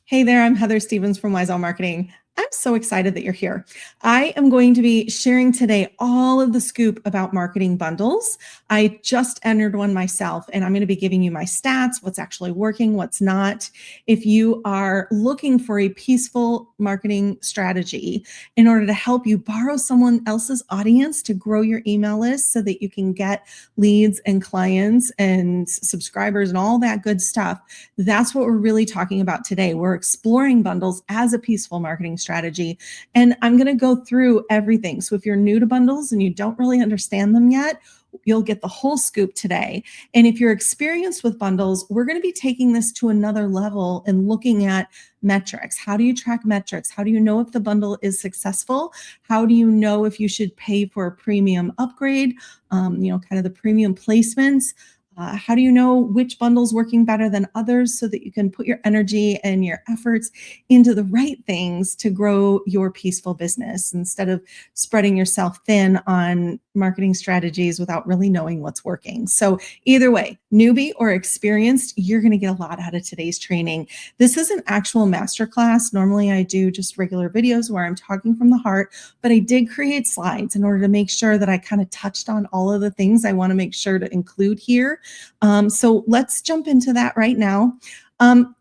Hey there, I'm Heather Stevens from Wise Owl Marketing. I'm so excited that you're here. I am going to be sharing today all of the scoop about marketing bundles. I just entered one myself, and I'm going to be giving you my stats, what's actually working, what's not. If you are looking for a peaceful marketing strategy in order to help you borrow someone else's audience to grow your email list so that you can get leads and clients and subscribers and all that good stuff, that's what we're really talking about today. We're exploring bundles as a peaceful marketing strategy. And I'm going to go through everything. So if you're new to bundles and you don't really understand them yet, you'll get the whole scoop today. And if you're experienced with bundles, we're going to be taking this to another level and looking at metrics. How do you track metrics? How do you know if the bundle is successful? How do you know if you should pay for a premium upgrade? Kind of the premium placements. How do you know which bundle's working better than others so that you can put your energy and your efforts into the right things to grow your peaceful business instead of spreading yourself thin on marketing strategies without really knowing what's working? So either way, newbie or experienced, you're going to get a lot out of today's training. This is an actual masterclass. Normally I do just regular videos where I'm talking from the heart, but I did create slides in order to make sure that I kind of touched on all of the things I want to make sure to include here. So let's jump into that right now.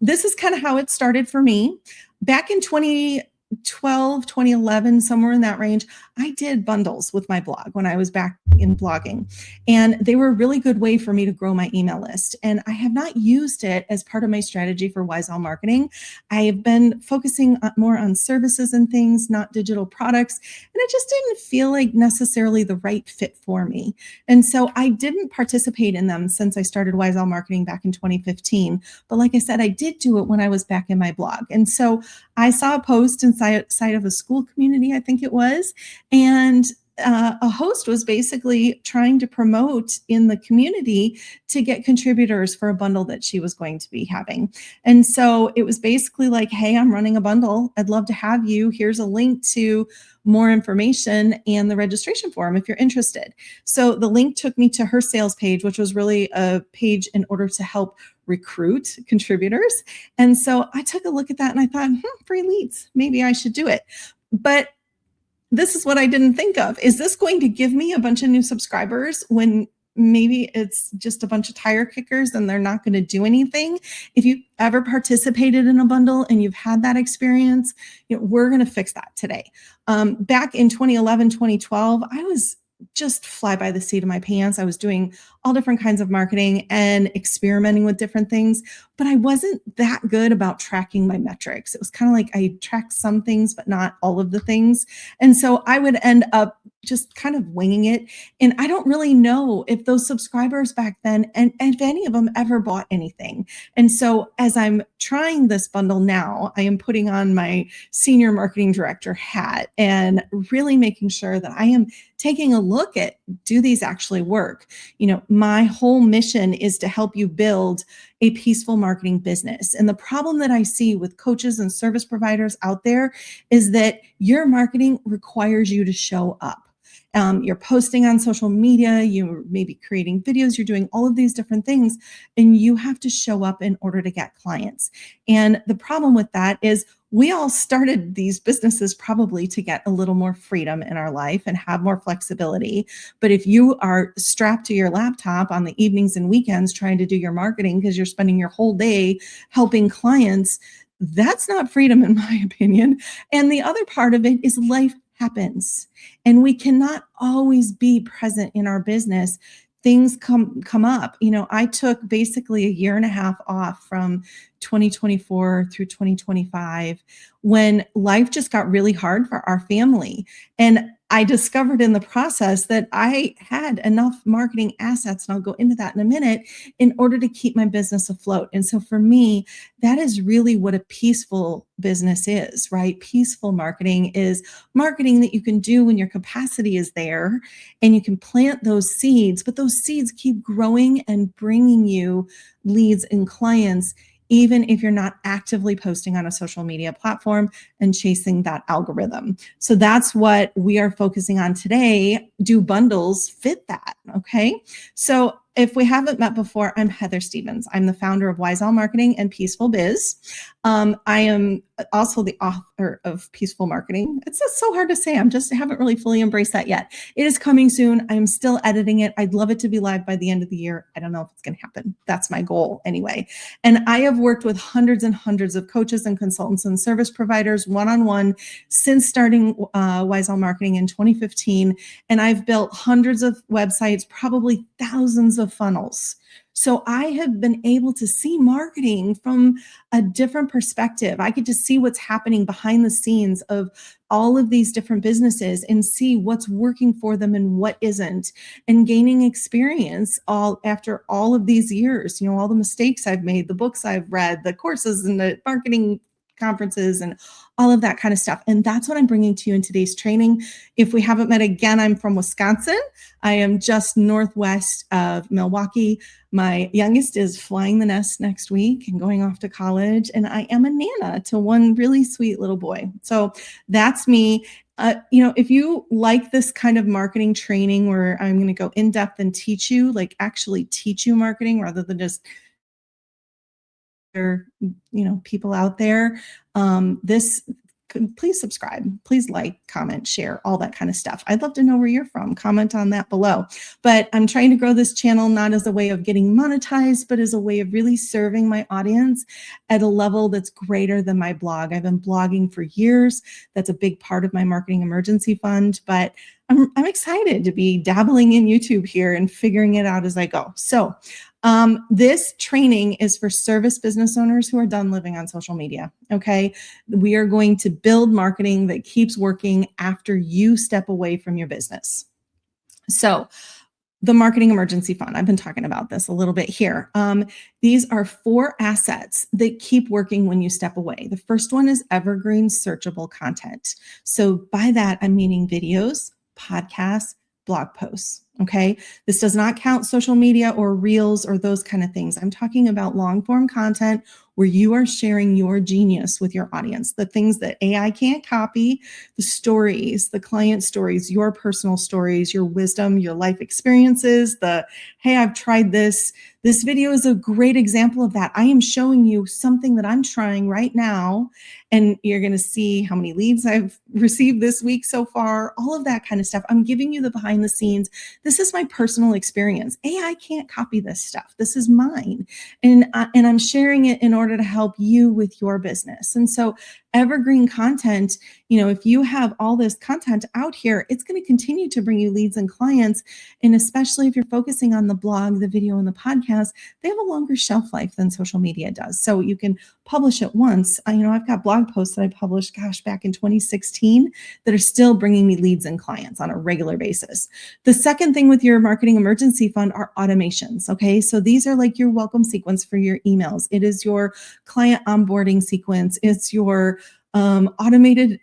This is kind of how it started for me. Back in 2012, 2011, somewhere in that range, I did bundles with my blog when I was back in blogging. And they were a really good way for me to grow my email list. And I have not used it as part of my strategy for Wise Owl Marketing. I have been focusing more on services and things, not digital products. And it just didn't feel like necessarily the right fit for me. And so I didn't participate in them since I started Wise Owl Marketing back in 2015. But like I said, I did do it when I was back in my blog. And so I saw a post inside of a school community, I think it was, and a host was basically trying to promote in the community to get contributors for a bundle that she was going to be having. And so it was basically like, hey, I'm running a bundle. I'd love to have you. Here's a link to more information and the registration form if you're interested. So the link took me to her sales page, which was really a page in order to help recruit contributors. And so I took a look at that and I thought, free leads, maybe I should do it. But this is what I didn't think of. Is this going to give me a bunch of new subscribers when maybe it's just a bunch of tire kickers and they're not going to do anything? If you've ever participated in a bundle and you've had that experience, we're going to fix that today. Back in 2011, 2012, I was just fly by the seat of my pants. I was doing all different kinds of marketing and experimenting with different things, but I wasn't that good about tracking my metrics. It was kind of like I tracked some things, but not all of the things. And so I would end up just kind of winging it. And I don't really know if those subscribers back then, and if any of them ever bought anything. And so as I'm trying this bundle now, I am putting on my senior marketing director hat and really making sure that I am taking a look at, do these actually work? My whole mission is to help you build a peaceful marketing business. And the problem that I see with coaches and service providers out there is that your marketing requires you to show up. You're posting on social media, you're maybe creating videos, you're doing all of these different things, and you have to show up in order to get clients. And the problem with that is we all started these businesses probably to get a little more freedom in our life and have more flexibility. But if you are strapped to your laptop on the evenings and weekends trying to do your marketing because you're spending your whole day helping clients, that's not freedom in my opinion. And the other part of it is life happens. And we cannot always be present in our business. Things come up. I took basically a year and a half off from 2024 through 2025 when life just got really hard for our family. And I discovered in the process that I had enough marketing assets, and I'll go into that in a minute, in order to keep my business afloat. And so for me, that is really what a peaceful business is, right? Peaceful marketing is marketing that you can do when your capacity is there and you can plant those seeds, but those seeds keep growing and bringing you leads and clients, even if you're not actively posting on a social media platform and chasing that algorithm. So that's what we are focusing on today. Do bundles fit that? Okay. So if we haven't met before, I'm Heather Stevens. I'm the founder of Wise Owl Marketing and Peaceful Biz. I am also the author of Peaceful Marketing. It's just so hard to say. Haven't really fully embraced that yet. It is coming soon. I'm still editing it. I'd love it to be live by the end of the year. I don't know if it's going to happen. That's my goal anyway. And I have worked with hundreds and hundreds of coaches and consultants and service providers one-on-one since starting Wise-Owl Marketing in 2015. And I've built hundreds of websites, probably thousands of funnels. So I have been able to see marketing from a different perspective. I get to see what's happening behind the scenes of all of these different businesses and see what's working for them and what isn't, and gaining experience all after all of these years, all the mistakes I've made, the books I've read, the courses and the marketing conferences and all of that kind of stuff. And that's what I'm bringing to you in today's training. If we haven't met again, I'm from Wisconsin. I am just northwest of Milwaukee. My youngest is flying the nest next week and going off to college. And I am a Nana to one really sweet little boy. So that's me. If you like this kind of marketing training where I'm going to go in depth and teach you, like actually teach you marketing rather than just people out there, please subscribe, please like, comment, share, all that kind of stuff. I'd love to know where you're from. Comment on that below. But I'm trying to grow this channel not as a way of getting monetized, but as a way of really serving my audience at a level that's greater than my blog. I've been blogging for years. That's a big part of my marketing emergency fund, but I'm excited to be dabbling in YouTube here and figuring it out as I go. So this training is for service business owners who are done living on social media. Okay. We are going to build marketing that keeps working after you step away from your business. So the marketing emergency fund, I've been talking about this a little bit here. These are 4 assets that keep working when you step away. The first one is evergreen searchable content. So by that, I'm meaning videos, podcasts, blog posts. Okay. This does not count social media or reels or those kind of things. I'm talking about long form content where you are sharing your genius with your audience, the things that AI can't copy, the stories, the client stories, your personal stories, your wisdom, your life experiences, hey, I've tried this. This video is a great example of that. I am showing you something that I'm trying right now, and you're going to see how many leads I've received this week so far, all of that kind of stuff. I'm giving you the behind the scenes. This is my personal experience. AI can't copy this stuff. This is mine. And I'm sharing it in order to help you with your business. And so evergreen content, if you have all this content out here, it's going to continue to bring you leads and clients. And especially if you're focusing on the blog, the video, and the podcast, they have a longer shelf life than social media does. So you can publish it once. I've got blog posts that I published, back in 2016 that are still bringing me leads and clients on a regular basis. The second thing with your marketing emergency fund are automations. Okay. So these are like your welcome sequence for your emails. It is your client onboarding sequence. It's your automated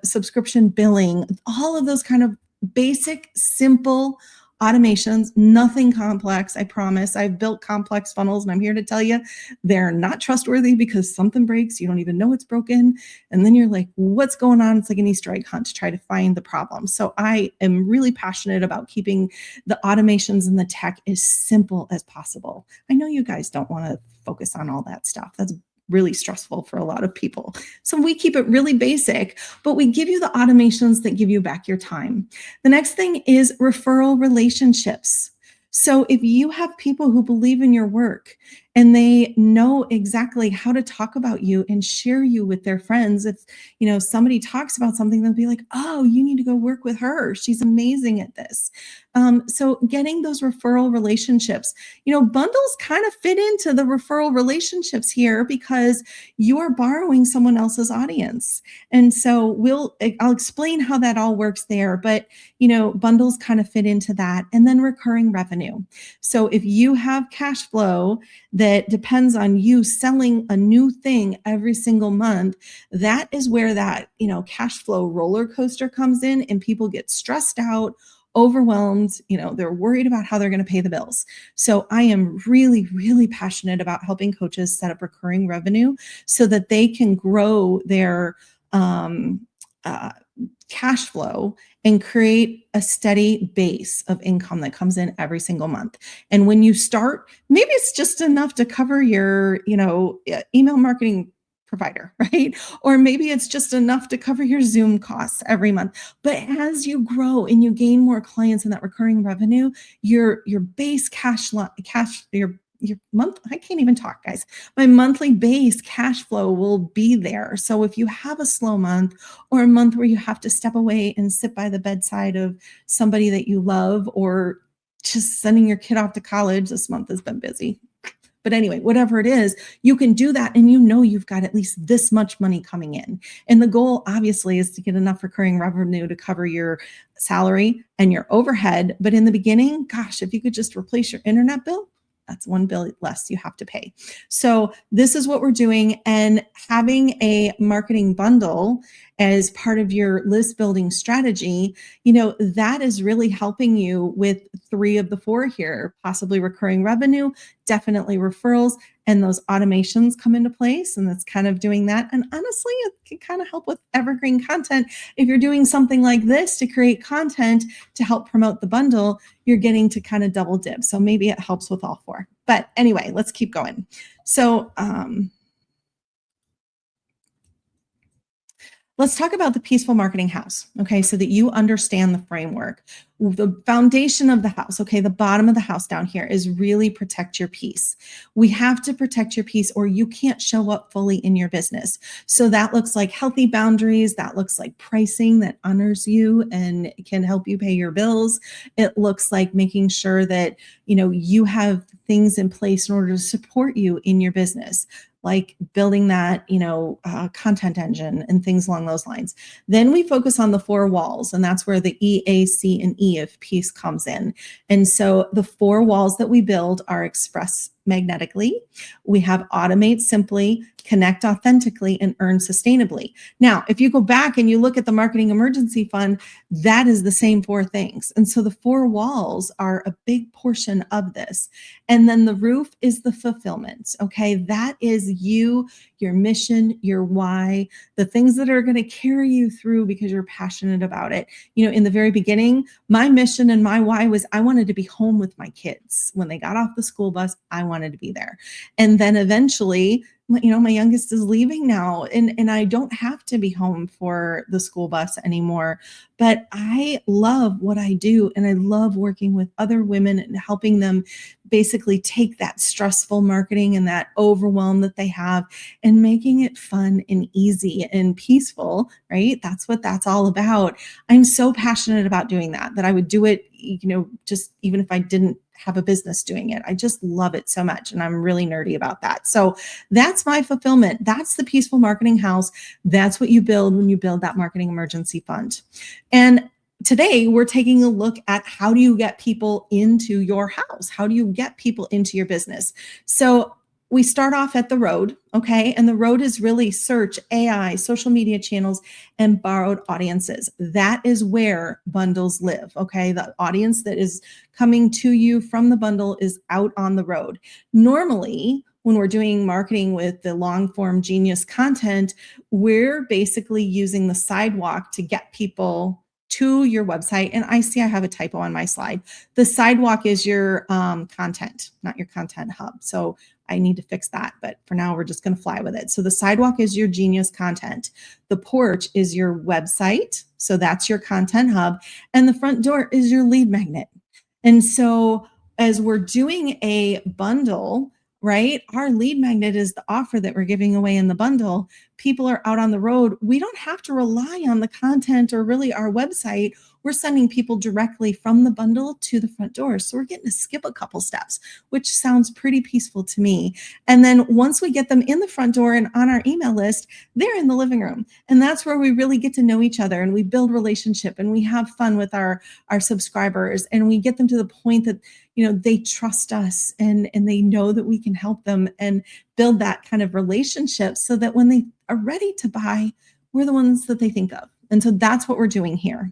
subscription billing, all of those kind of basic, simple automations, nothing complex. I promise. I've built complex funnels and I'm here to tell you they're not trustworthy because something breaks. You don't even know it's broken. And then you're like, what's going on? It's like an Easter egg hunt to try to find the problem. So I am really passionate about keeping the automations and the tech as simple as possible. I know you guys don't want to focus on all that stuff. That's really stressful for a lot of people. So we keep it really basic, but we give you the automations that give you back your time. The next thing is referral relationships. So if you have people who believe in your work and they know exactly how to talk about you and share you with their friends, if somebody talks about something, they'll be like, oh, you need to go work with her. She's amazing at this. So getting those referral relationships, bundles kind of fit into the referral relationships here because you are borrowing someone else's audience. And so I'll explain how that all works there, but bundles kind of fit into that. And then recurring revenue. So if you have cash flow that depends on you selling a new thing every single month, that is where that, cash flow roller coaster comes in and people get stressed out, overwhelmed, they're worried about how they're going to pay the bills. So I am really, really passionate about helping coaches set up recurring revenue so that they can grow their cash flow and create a steady base of income that comes in every single month. And when you start, maybe it's just enough to cover your, email marketing provider, right? Or maybe it's just enough to cover your Zoom costs every month. But as you grow and you gain more clients in that recurring revenue, your base your month, I can't even talk, guys. My monthly base cash flow will be there. So if you have a slow month or a month where you have to step away and sit by the bedside of somebody that you love, or just sending your kid off to college, this month has been busy. But anyway, whatever it is, you can do that and you know you've got at least this much money coming in. And the goal obviously is to get enough recurring revenue to cover your salary and your overhead. But in the beginning, gosh, if you could just replace your internet bill, that's one bill less you have to pay. So this is what we're doing. And having a marketing bundle as part of your list building strategy, that is really helping you with 3 of the 4 here, possibly recurring revenue, definitely referrals, and those automations come into place. And that's kind of doing that. And honestly, it can kind of help with evergreen content. If you're doing something like this to create content to help promote the bundle, you're getting to kind of double dip. So maybe it helps with all 4. But anyway, let's keep going. So, let's talk about the Peaceful Marketing House, okay, so that you understand the framework. The foundation of the house, okay, the bottom of the house down here is really protect your peace. We have to protect your peace or you can't show up fully in your business. So that looks like healthy boundaries. That looks like pricing that honors you and can help you pay your bills. It looks like making sure that, you have things in place in order to support you in your business, like building that, content engine and things along those lines. Then we focus on the 4 walls, and that's where the E, A, C, and E of peace comes in. And so the 4 walls that we build are express magnetically, we have automate simply, connect authentically, and earn sustainably. Now, if you go back and you look at the Marketing Emergency Fund, that is the same 4 things. And so the 4 walls are a big portion of this. And then the roof is the fulfillment. Okay. That is you, your mission, your why, the things that are going to carry you through because you're passionate about it. In the very beginning, my mission and my why was I wanted to be home with my kids. When they got off the school bus, I wanted to be there. And then eventually, my youngest is leaving now and I don't have to be home for the school bus anymore, but I love what I do. And I love working with other women and helping them basically take that stressful marketing and that overwhelm that they have and making it fun and easy and peaceful, right? That's what that's all about. I'm so passionate about doing that I would do it, just even if I didn't have a business doing it. I just love it so much. And I'm really nerdy about that. So that's my fulfillment. That's the Peaceful Marketing House. That's what you build when you build that Marketing Emergency Fund. And today we're taking a look at how do you get people into your house? How do you get people into your business? So we start off at the road, okay? And the road is really search, AI, social media channels, and borrowed audiences. That is where bundles live, okay? The audience that is coming to you from the bundle is out on the road. Normally, when we're doing marketing with the long form genius content, we're basically using the sidewalk to get people to your website. And I have a typo on my slide. The sidewalk is your content, not your content hub. So I need to fix that, but for now we're just going to fly with it. So the sidewalk is your genius content. The porch is your website. So that's your content hub. And the front door is your lead magnet. And so as we're doing a bundle, right? Our lead magnet is the offer that we're giving away in the bundle. People are out on the road. We don't have to rely on the content or really our website. We're sending people directly from the bundle to the front door. So we're getting to skip a couple steps, which sounds pretty peaceful to me. And then once we get them in the front door and on our email list, they're in the living room. And that's where we really get to know each other and we build relationship and we have fun with our subscribers and we get them to the point that, they trust us and they know that we can help them and build that kind of relationship so that when they are ready to buy, we're the ones that they think of. And so that's what we're doing here.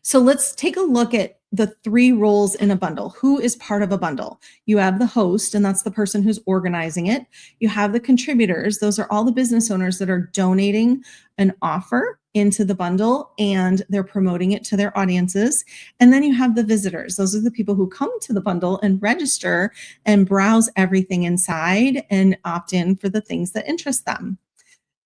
So let's take a look at the 3 roles in a bundle. Who is part of a bundle? You have the host, and that's the person who's organizing it. You have the contributors. Those are all the business owners that are donating an offer into the bundle and they're promoting it to their audiences. And then you have the visitors. Those are the people who come to the bundle and register and browse everything inside and opt in for the things that interest them.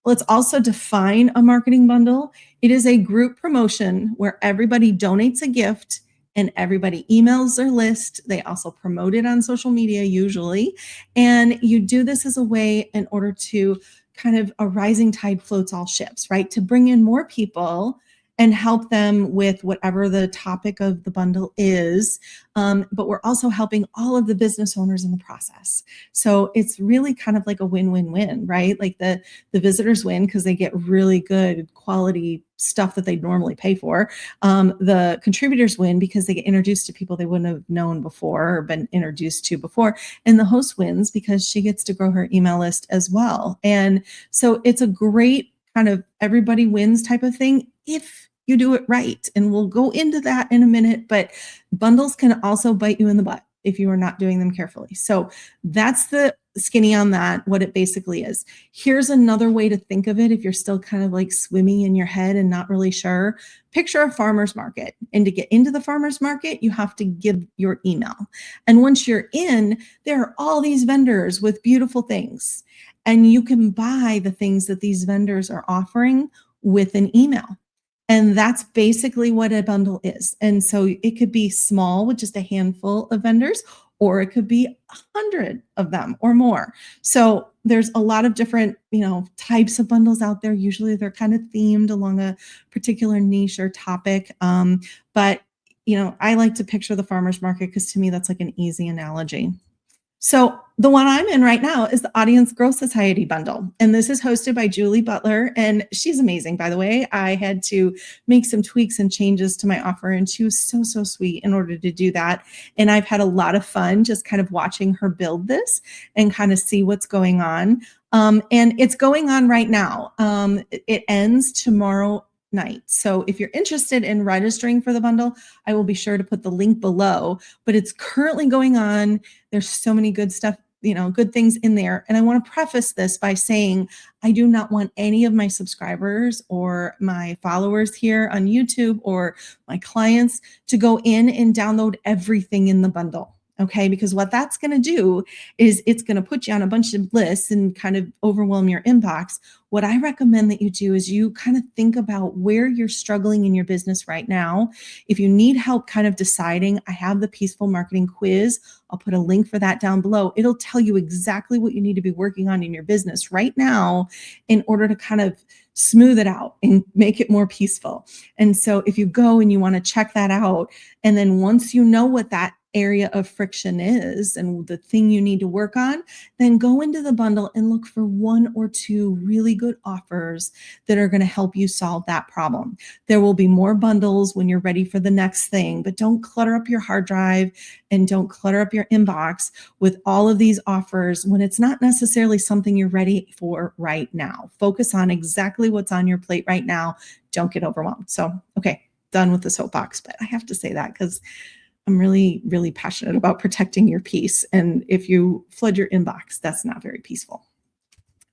Let's also define a marketing bundle. It is a group promotion where everybody donates a gift and everybody emails their list. They also promote it on social media usually. And you do this as a way in order to kind of a rising tide floats all ships, right? To bring in more people and help them with whatever the topic of the bundle is. But we're also helping all of the business owners in the process. So it's really kind of like a win-win-win, right? Like the visitors win because they get really good quality stuff that they normally pay for. The contributors win because they get introduced to people they wouldn't have known before or been introduced to before. And the host wins because she gets to grow her email list as well. And so it's a great kind of everybody wins type of thing if you do it right. And we'll go into that in a minute, but bundles can also bite you in the butt if you are not doing them carefully. So that's the skinny on that, what it basically is. Here's another way to think of it if you're still kind of like swimming in your head and not really sure. Picture a farmer's market. And to get into the farmer's market, you have to give your email. And once you're in, there are all these vendors with beautiful things. And you can buy the things that these vendors are offering with an email. And that's basically what a bundle is. And so it could be small with just a handful of vendors, or it could be 100 of them or more. So there's a lot of different, types of bundles out there. Usually they're kind of themed along a particular niche or topic. But I like to picture the farmer's market because to me, that's like an easy analogy. So the one I'm in right now is the Audience Growth Society bundle. And this is hosted by Julie Butler. And she's amazing, by the way. I had to make some tweaks and changes to my offer. And she was so, so sweet in order to do that. And I've had a lot of fun just kind of watching her build this and kind of see what's going on. And it's going on right now. It ends tomorrow night. So if you're interested in registering for the bundle, I will be sure to put the link below, but it's currently going on. There's so many good stuff, good things in there. And I want to preface this by saying, I do not want any of my subscribers or my followers here on YouTube or my clients to go in and download everything in the bundle. Okay, because what that's going to do is it's going to put you on a bunch of lists and kind of overwhelm your inbox. What I recommend that you do is you kind of think about where you're struggling in your business right now. If you need help kind of deciding, I have the Peaceful Marketing Quiz. I'll put a link for that down below. It'll tell you exactly what you need to be working on in your business right now in order to kind of smooth it out and make it more peaceful. And so if you go and you want to check that out, and then once you know what that area of friction is and the thing you need to work on, then go into the bundle and look for one or two really good offers that are going to help you solve that problem. There will be more bundles when you're ready for the next thing, but don't clutter up your hard drive and don't clutter up your inbox with all of these offers when it's not necessarily something you're ready for right now. Focus on exactly what's on your plate right now. Don't get overwhelmed. So, okay, done with the soapbox, but I have to say that because I'm really, really passionate about protecting your peace. And if you flood your inbox, that's not very peaceful.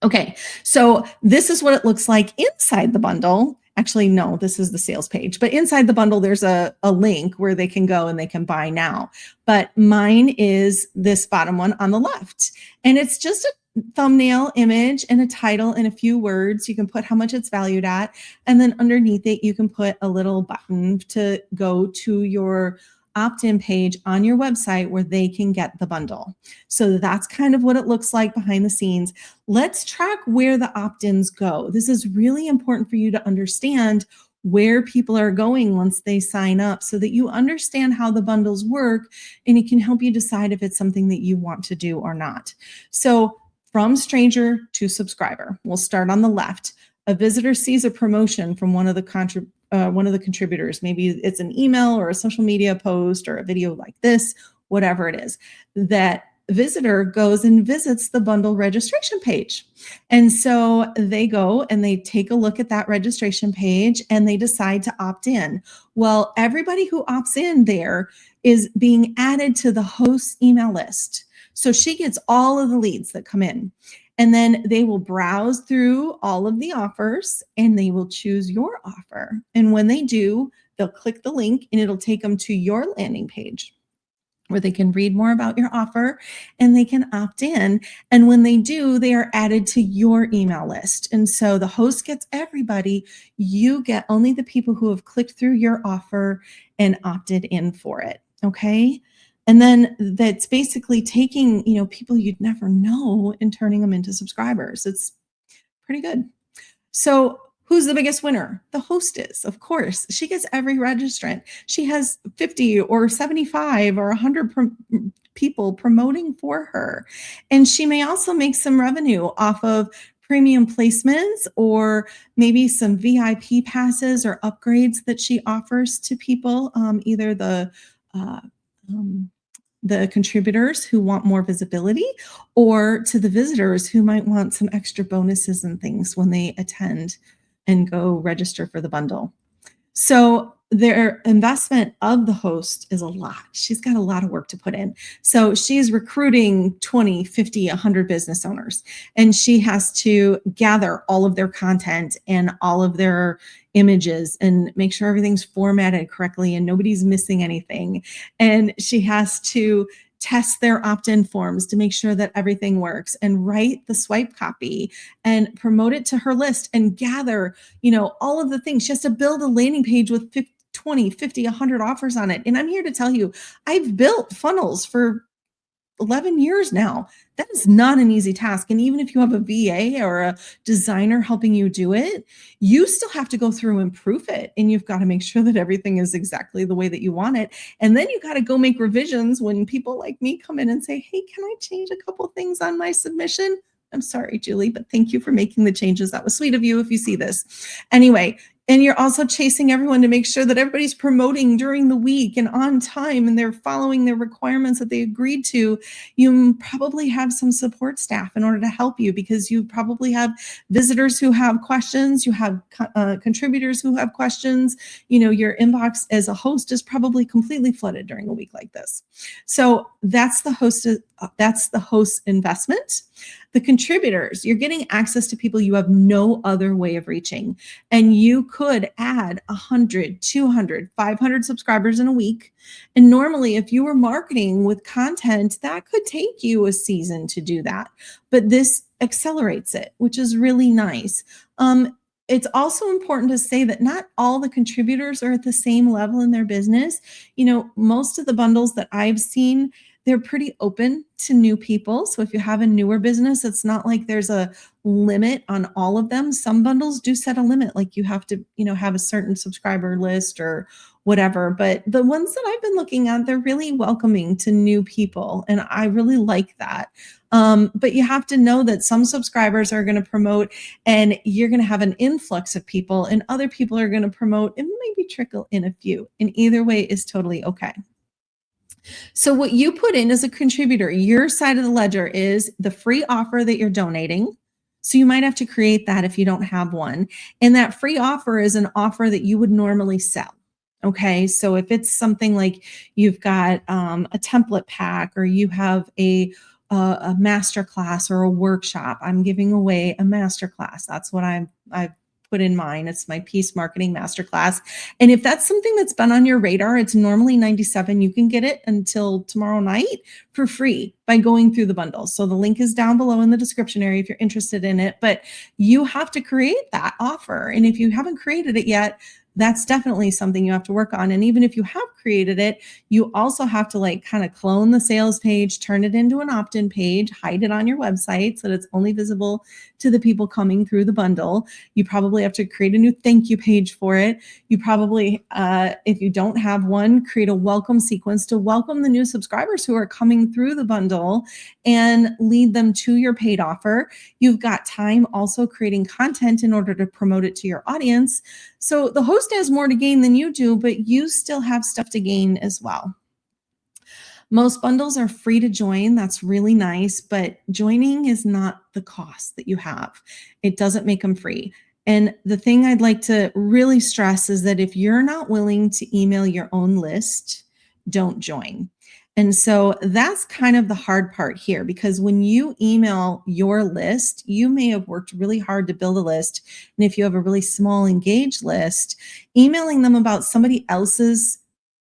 Okay, so this is what it looks like inside the bundle. Actually, no, this is the sales page. But inside the bundle, there's a link where they can go and they can buy now. But mine is this bottom one on the left. And it's just a thumbnail image and a title and a few words. You can put how much it's valued at. And then underneath it, you can put a little button to go to your opt-in page on your website where they can get the bundle. So that's kind of what it looks like behind the scenes. Let's track where the opt-ins go. This is really important for you to understand where people are going once they sign up so that you understand how the bundles work and it can help you decide if it's something that you want to do or not. So from stranger to subscriber, we'll start on the left. A visitor sees a promotion from one of the contributors. Maybe it's an email or a social media post or a video like this, whatever it is. That visitor goes and visits the bundle registration page. And so they go and they take a look at that registration page and they decide to opt in. Well, everybody who opts in there is being added to the host's email list. So she gets all of the leads that come in. And then they will browse through all of the offers and they will choose your offer. And when they do, they'll click the link and it'll take them to your landing page where they can read more about your offer and they can opt in. And when they do, they are added to your email list. And so the host gets everybody. You get only the people who have clicked through your offer and opted in for it. Okay. And then that's basically taking, people you'd never know and turning them into subscribers. It's pretty good. So who's the biggest winner? The host is, of course. She gets every registrant. She has 50 or 75 or 100 people promoting for her. And she may also make some revenue off of premium placements or maybe some VIP passes or upgrades that she offers to people, either the contributors who want more visibility or to the visitors who might want some extra bonuses and things when they attend and go register for the bundle. So their investment of the host is a lot. She's got a lot of work to put in. So she's recruiting 20, 50, 100 business owners, and she has to gather all of their content and all of their images and make sure everything's formatted correctly and nobody's missing anything. And she has to test their opt-in forms to make sure that everything works and write the swipe copy and promote it to her list and gather, all of the things. She has to build a landing page with 20, 50, 100 offers on it. And I'm here to tell you, I've built funnels for 11 years now. That is not an easy task. And even if you have a VA or a designer helping you do it, you still have to go through and proof it. And you've got to make sure that everything is exactly the way that you want it. And then you got to go make revisions when people like me come in and say, hey, can I change a couple things on my submission? I'm sorry, Julie, but thank you for making the changes. That was sweet of you if you see this. Anyway, and you're also chasing everyone to make sure that everybody's promoting during the week and on time and they're following their requirements that they agreed to. You probably have some support staff in order to help you because you probably have visitors who have questions. You have contributors who have questions. Your inbox as a host is probably completely flooded during a week like this. So that's the host investment. The contributors, you're getting access to people you have no other way of reaching. And you could add 100, 200, 500 subscribers in a week. And normally, if you were marketing with content, that could take you a season to do that. But this accelerates it, which is really nice. It's also important to say that not all the contributors are at the same level in their business. Most of the bundles that I've seen, they're pretty open to new people. So if you have a newer business, it's not like there's a limit on all of them. Some bundles do set a limit, like you have to, have a certain subscriber list or whatever. But the ones that I've been looking at, they're really welcoming to new people. And I really like that. But you have to know that some subscribers are going to promote and you're going to have an influx of people and other people are going to promote and maybe trickle in a few. And either way is totally okay. So what you put in as a contributor, your side of the ledger is the free offer that you're donating. So you might have to create that if you don't have one. And that free offer is an offer that you would normally sell. Okay. So if it's something like you've got a template pack or you have a masterclass or a workshop, I'm giving away a masterclass. That's what I've put in mine. It's my Peace Marketing Masterclass. And if that's something that's been on your radar, it's normally $97. You can get it until tomorrow night for free by going through the bundle. So the link is down below in the description area if you're interested in it, but you have to create that offer. And if you haven't created it yet, that's definitely something you have to work on. And even if you have created it, you also have to kind of clone the sales page, turn it into an opt-in page, hide it on your website so that it's only visible to the people coming through the bundle. You probably have to create a new thank you page for it. You probably, if you don't have one, create a welcome sequence to welcome the new subscribers who are coming through the bundle and lead them to your paid offer. You've got time also creating content in order to promote it to your audience. So the host has more to gain than you do, but you still have stuff to gain as well. Most bundles are free to join. That's really nice, but joining is not the cost that you have. It doesn't make them free. And the thing I'd like to really stress is that if you're not willing to email your own list, don't join. And so that's kind of the hard part here, because when you email your list, you may have worked really hard to build a list. And if you have a really small engaged list, emailing them about somebody else's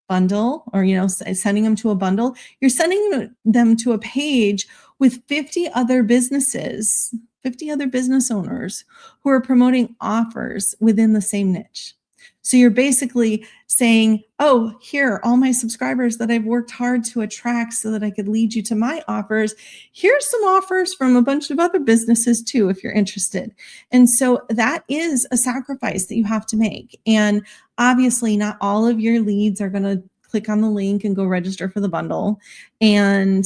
bundle, or sending them to a bundle, you're sending them to a page with 50 other businesses, 50 other business owners who are promoting offers within the same niche. So you're basically saying, oh, here are all my subscribers that I've worked hard to attract so that I could lead you to my offers. Here's some offers from a bunch of other businesses too, if you're interested. And so that is a sacrifice that you have to make. And obviously not all of your leads are going to click on the link and go register for the bundle. And,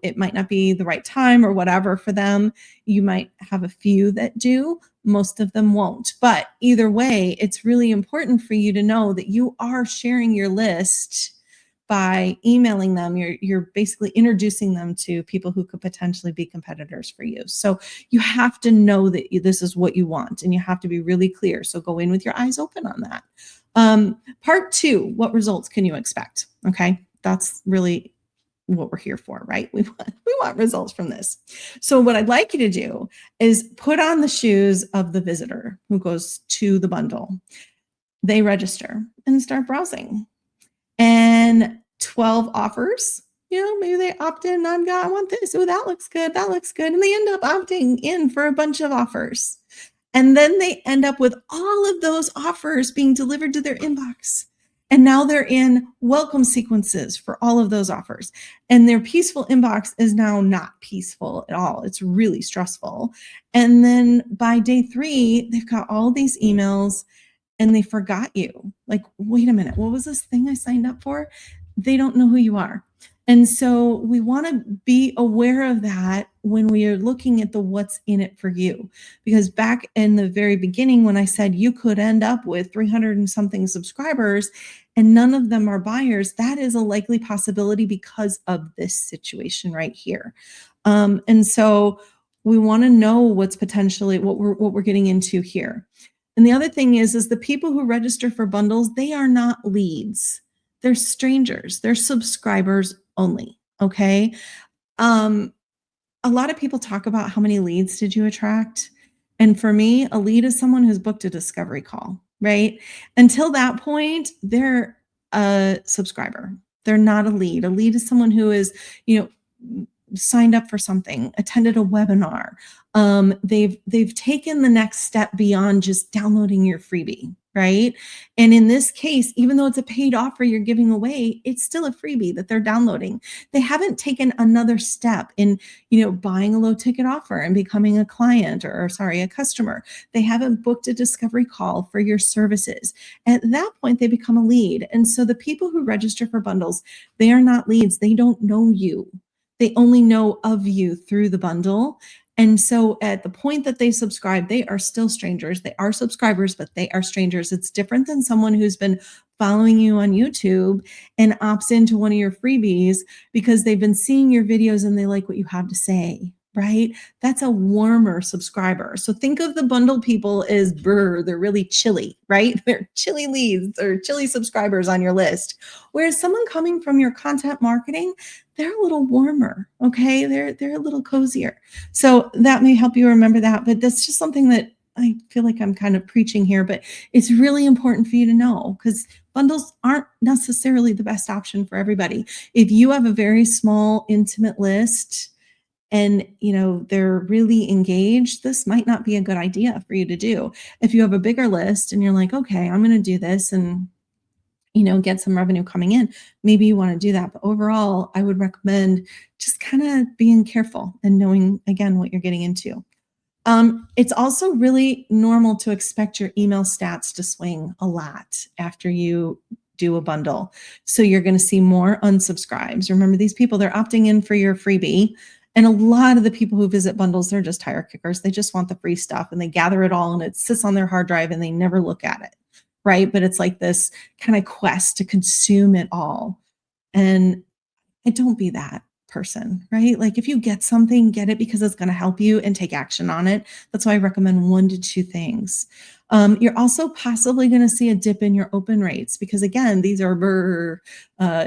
it might not be the right time or whatever for them. You might have a few that do. Most of them won't. But either way, it's really important for you to know that you are sharing your list by emailing them. You're basically introducing them to people who could potentially be competitors for you. So you have to know that this is what you want, and you have to be really clear. So go in with your eyes open on that. Part 2, what results can you expect? Okay, that's really what we're here for, right? We want results from this. So what I'd like you to do is put on the shoes of the visitor who goes to the bundle. They register and start browsing, and 12 offers, maybe they opt in on, I want this. Oh, that looks good. That looks good. And they end up opting in for a bunch of offers. And then they end up with all of those offers being delivered to their inbox. And now they're in welcome sequences for all of those offers. And their peaceful inbox is now not peaceful at all. It's really stressful. And then by day 3, they've got all these emails and they forgot you. Like, wait a minute, what was this thing I signed up for? They don't know who you are. And so we want to be aware of that when we are looking at the what's in it for you. Because back in the very beginning, when I said you could end up with 300 and something subscribers and none of them are buyers, that is a likely possibility because of this situation right here. And so we want to know what's potentially what we're getting into here. And the other thing is the people who register for bundles, they are not leads. They're strangers. They're subscribers only. Okay. A lot of people talk about how many leads did you attract? And for me, a lead is someone who's booked a discovery call, right? Until that point, they're a subscriber. They're not a lead. A lead is someone who is, signed up for something, attended a webinar. They've taken the next step beyond just downloading your freebie, right? And in this case, even though it's a paid offer you're giving away, it's still a freebie that they're downloading. They haven't taken another step in, buying a low ticket offer and becoming a client or a customer. They haven't booked a discovery call for your services. At that point, they become a lead. And so the people who register for bundles, they are not leads. They don't know you. They only know of you through the bundle. And so at the point that they subscribe, they are still strangers. They are subscribers, but they are strangers. It's different than someone who's been following you on YouTube and opts into one of your freebies because they've been seeing your videos and they like what you have to say, right? That's a warmer subscriber. So think of the bundle people as they're really chilly, right? They're chilly leads or chilly subscribers on your list. Whereas someone coming from your content marketing, they're a little warmer, okay? They're a little cozier. So that may help you remember that, but that's just something that I feel like I'm kind of preaching here, but it's really important for you to know because bundles aren't necessarily the best option for everybody. If you have a very small, intimate list and they're really engaged, this might not be a good idea for you to do. If you have a bigger list and you're like, okay, I'm going to do this and get some revenue coming in, maybe you want to do that. But overall, I would recommend just kind of being careful and knowing, again, what you're getting into. It's also really normal to expect your email stats to swing a lot after you do a bundle. So you're going to see more unsubscribes. Remember, these people, they're opting in for your freebie. And a lot of the people who visit bundles, they're just tire kickers. They just want the free stuff and they gather it all and it sits on their hard drive and they never look at it. Right? But it's like this kind of quest to consume it all. And don't be that person, right? Like if you get something, get it because it's going to help you and take action on it. That's why I recommend 1 to 2 things. You're also possibly going to see a dip in your open rates because again, these are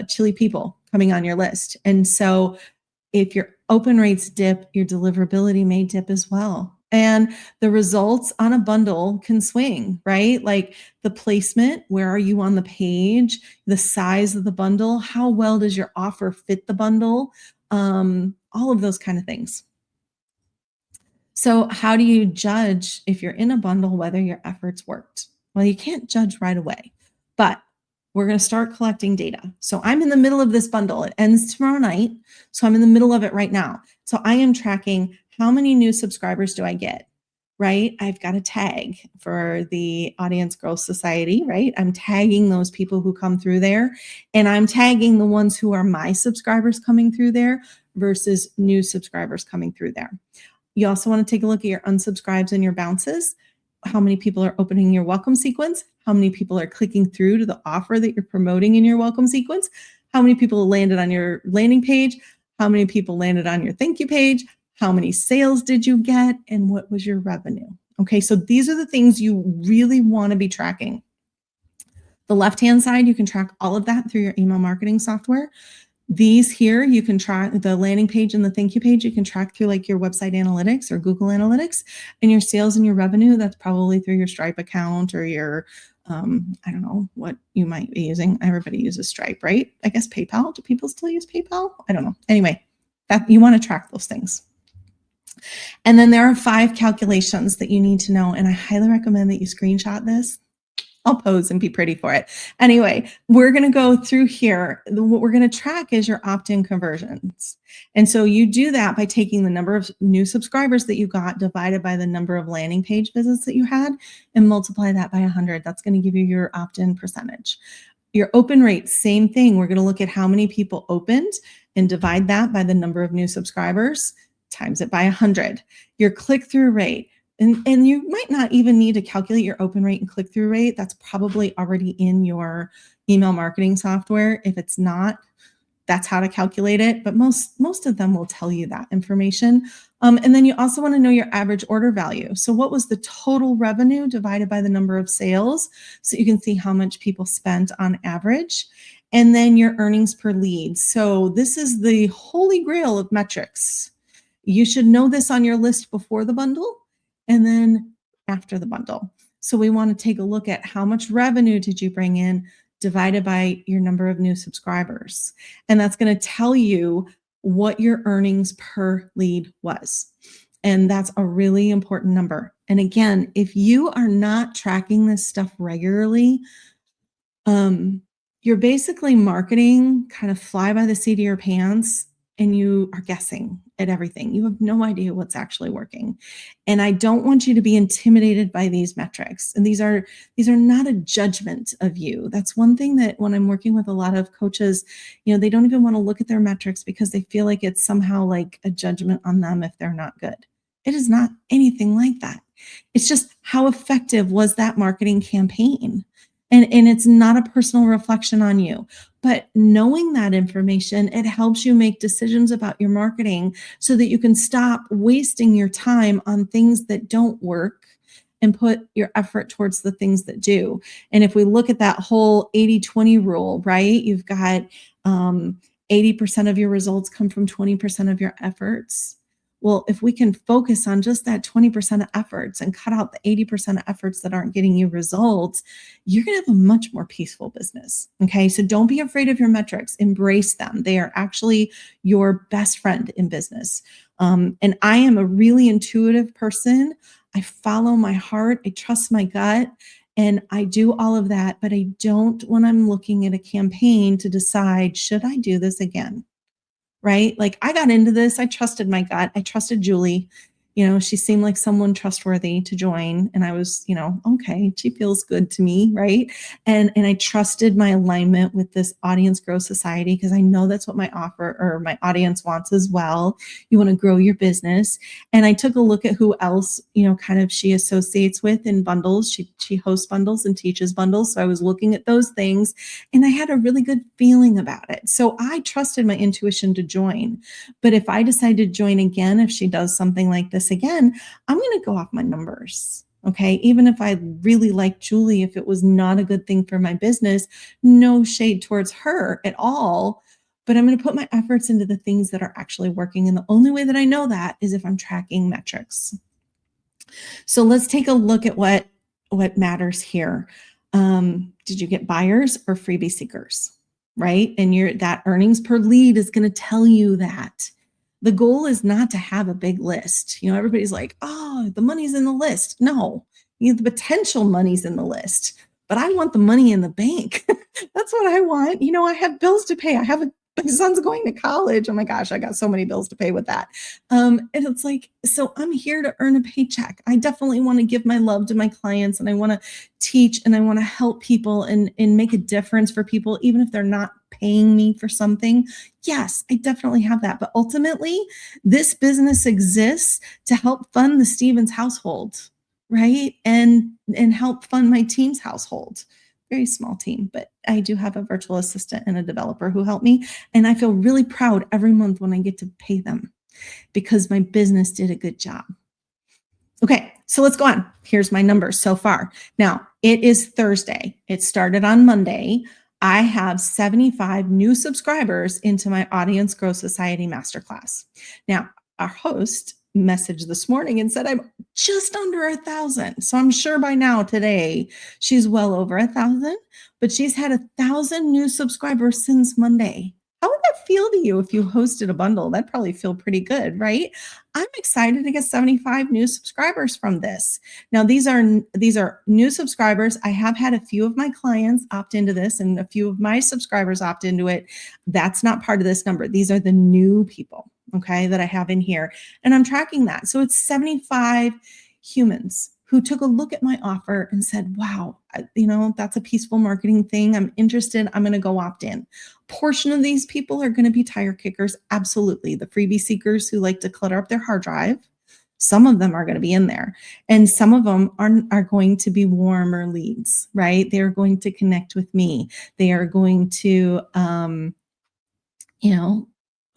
chilly people. coming on your list. And so if your open rates dip, your deliverability may dip as well. And the results on a bundle can swing, right? Like the placement, where are you on the page, the size of the bundle, how well does your offer fit the bundle, all of those kind of things. So, how do you judge if you're in a bundle whether your efforts worked? Well, you can't judge right away, but we're going to start collecting data. So, I'm in the middle of this bundle. It ends tomorrow night. So, I'm in the middle of it right now. So, I am tracking how many new subscribers do I get, right? I've got a tag for the Audience Growth Society, right? I'm tagging those people who come through there, and I'm tagging the ones who are my subscribers coming through there versus new subscribers coming through there. You also want to take a look at your unsubscribes and your bounces. How many people are opening your welcome sequence? How many people are clicking through to the offer that you're promoting in your welcome sequence? How many people landed on your landing page? How many people landed on your thank you page? How many sales did you get? And what was your revenue? Okay, so these are the things you really want to be tracking. The left-hand side, you can track all of that through your email marketing software. These here, you can track the landing page and the thank you page. You can track through like your website analytics or Google Analytics, and your sales and your revenue. That's probably through your Stripe account or your, I don't know what you might be using. Everybody uses Stripe, right? I guess PayPal. Do people still use PayPal? I don't know. Anyway, that you want to track those things. And then there are 5 calculations that you need to know, and I highly recommend that you screenshot this. I'll pose and be pretty for it. Anyway, we're going to go through here. What we're going to track is your opt-in conversions. And so you do that by taking the number of new subscribers that you got divided by the number of landing page visits that you had and multiply that by 100. That's going to give you your opt-in percentage. Your open rate, same thing. We're going to look at how many people opened and divide that by the number of new subscribers, times it by 100. Your click-through rate. And you might not even need to calculate your open rate and click-through rate. That's probably already in your email marketing software. If it's not, that's how to calculate it. But most of them will tell you that information. And then you also want to know your average order value. So what was the total revenue divided by the number of sales? So you can see how much people spent on average. And then your earnings per lead. So this is the holy grail of metrics. You should know this on your list before the bundle and then after the bundle. So we want to take a look at how much revenue did you bring in divided by your number of new subscribers. And that's going to tell you what your earnings per lead was. And that's a really important number. And again, if you are not tracking this stuff regularly, you're basically marketing kind of fly by the seat of your pants, and you are guessing at everything. You have no idea what's actually working. And I don't want you to be intimidated by these metrics. And these are not a judgment of you. That's one thing that when I'm working with a lot of coaches, they don't even want to look at their metrics because they feel like it's somehow like a judgment on them if they're not good. It is not anything like that. It's just how effective was that marketing campaign? And it's not a personal reflection on you. But knowing that information, it helps you make decisions about your marketing so that you can stop wasting your time on things that don't work and put your effort towards the things that do. And if we look at that whole 80-20 rule, right? You've got 80% of your results come from 20% of your efforts. Well, if we can focus on just that 20% of efforts and cut out the 80% of efforts that aren't getting you results, you're going to have a much more peaceful business. Okay. So don't be afraid of your metrics. Embrace them. They are actually your best friend in business. And I am a really intuitive person. I follow my heart. I trust my gut. And I do all of that, but I don't when I'm looking at a campaign to decide, should I do this again? Right? Like I got into this. I trusted my gut. I trusted Julie. She seemed like someone trustworthy to join. And I was, okay, she feels good to me. Right. And I trusted my alignment with this Audience Growth Society because I know that's what my offer or my audience wants as well. You want to grow your business. And I took a look at who else, kind of she associates with in bundles. She hosts bundles and teaches bundles. So I was looking at those things and I had a really good feeling about it. So I trusted my intuition to join. But if I decide to join again, if she does something like this again, I'm going to go off my numbers. Okay. Even if I really like Julie, if it was not a good thing for my business, no shade towards her at all. but I'm going to put my efforts into the things that are actually working. And the only way that I know that is if I'm tracking metrics. So let's take a look at what matters here. Did you get buyers or freebie seekers, right? And that earnings per lead is going to tell you that. The goal is not to have a big list. Everybody's like, oh, the money's in the list. No, the potential money's in the list, but I want the money in the bank. That's what I want. I have bills to pay. My son's going to college. Oh my gosh, I got so many bills to pay with that. And it's like, so I'm here to earn a paycheck. I definitely want to give my love to my clients, and I want to teach, and I want to help people and make a difference for people, even if they're not paying me for something. Yes, I definitely have that. But ultimately, this business exists to help fund the Stevens household, right? And help fund my team's household. Very small team, but I do have a virtual assistant and a developer who help me. And I feel really proud every month when I get to pay them because my business did a good job. Okay, so let's go on. Here's my numbers so far. Now, it is Thursday. It started on Monday. I have 75 new subscribers into my Audience Growth Society Masterclass. Now, our host messaged this morning and said I'm just under 1,000. So I'm sure by now today she's well over 1,000, but she's had 1,000 new subscribers since Monday. How would that feel to you if you hosted a bundle? That'd probably feel pretty good, right? I'm excited to get 75 new subscribers from this. Now, these are new subscribers. I have had a few of my clients opt into this and a few of my subscribers opt into it. That's not part of this number. These are the new people, okay, that I have in here. And I'm tracking that. So it's 75 humans who took a look at my offer and said, wow, that's a peaceful marketing thing. I'm interested. I'm going to go opt in. Portion of these people are going to be tire kickers. Absolutely. The freebie seekers who like to clutter up their hard drive. Some of them are going to be in there. And some of them are going to be warmer leads, right? They're going to connect with me. They are going to,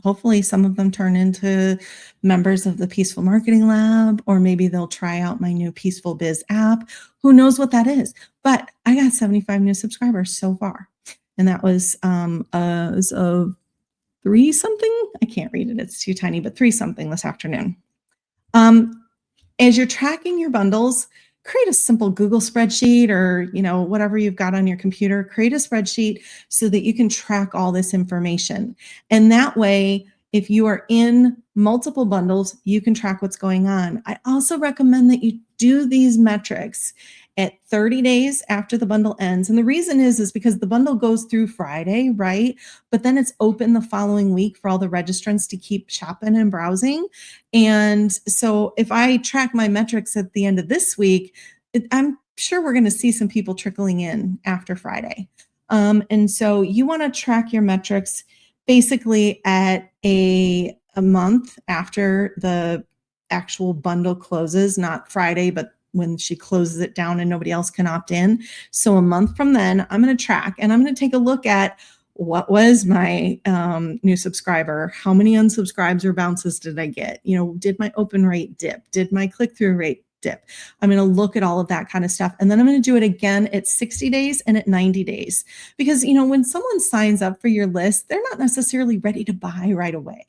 hopefully some of them turn into members of the Peaceful Marketing Lab, or maybe they'll try out my new Peaceful Biz app. Who knows what that is? But I got 75 new subscribers so far. And that was as of 3 something. I can't read it. It's too tiny, but 3 something this afternoon. As you're tracking your bundles, create a simple Google spreadsheet or, whatever you've got on your computer, create a spreadsheet so that you can track all this information. And that way, if you are in multiple bundles, you can track what's going on. I also recommend that you do these metrics at 30 days after the bundle ends. And the reason is because the bundle goes through Friday, right? But then it's open the following week for all the registrants to keep shopping and browsing. And so if I track my metrics at the end of this week, I'm sure we're going to see some people trickling in after Friday. And so you want to track your metrics basically at a month after the actual bundle closes, not Friday, but when she closes it down and nobody else can opt in. So a month from then, I'm going to track and I'm going to take a look at what was my new subscriber, how many unsubscribes or bounces did I get? Did my open rate dip? Did my click-through rate dip? I'm going to look at all of that kind of stuff. And then I'm going to do it again at 60 days and at 90 days. Because, when someone signs up for your list, they're not necessarily ready to buy right away,